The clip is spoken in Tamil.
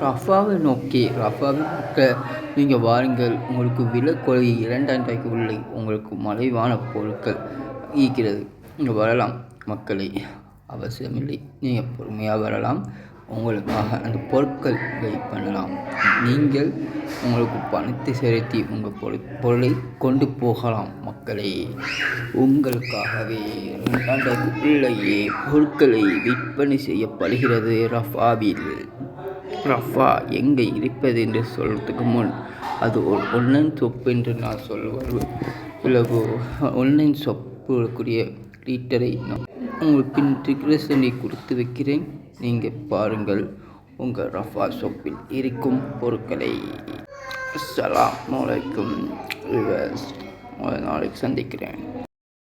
ரஃபாவை நோக்கி ரஃபாவின் பக்கம் நீங்கள் வாருங்கள். உங்களுக்கு விலை குறைய 2000 ரூபாய்க்கு உள்ளே உங்களுக்கு மலிவான பொருட்கள் இருக்கிறது. நீங்கள் வரலாம் மக்களை, அவசியமில்லை. நீங்கள் பொறுமையாக வரலாம். உங்களுக்காக அந்த பொருட்கள் வெயிட் பண்ணலாம். நீங்கள் உங்களுக்கு பணத்தை செலுத்தி உங்கள் பொருளை கொண்டு போகலாம் மக்களே. உங்களுக்காகவே 2000 ரூபாய்க்கு உள்ளேயே பொருட்களை விற்பனை செய்யப்படுகிறது ரஃபாவில். ரஃபா எங்கே இருப்பது என்று சொல்வதற்கு முன் அது ஒரு ஆன்லைன் ஷாப் என்று நான் சொல்வது. பிறகு ஆன்லைன் ஷாப்புக்குரிய லீட்டரை நான் உங்களுக்கு டிஸ்கிரிப்ஷனை கொடுத்து வைக்கிறேன். நீங்கள் பாருங்கள் உங்கள் ரஃபா ஷாப்பில் இருக்கும் பொருட்களை. அஸ்ஸலாமு அலைக்கும். நாளைக்கு சந்திக்கிறேன்.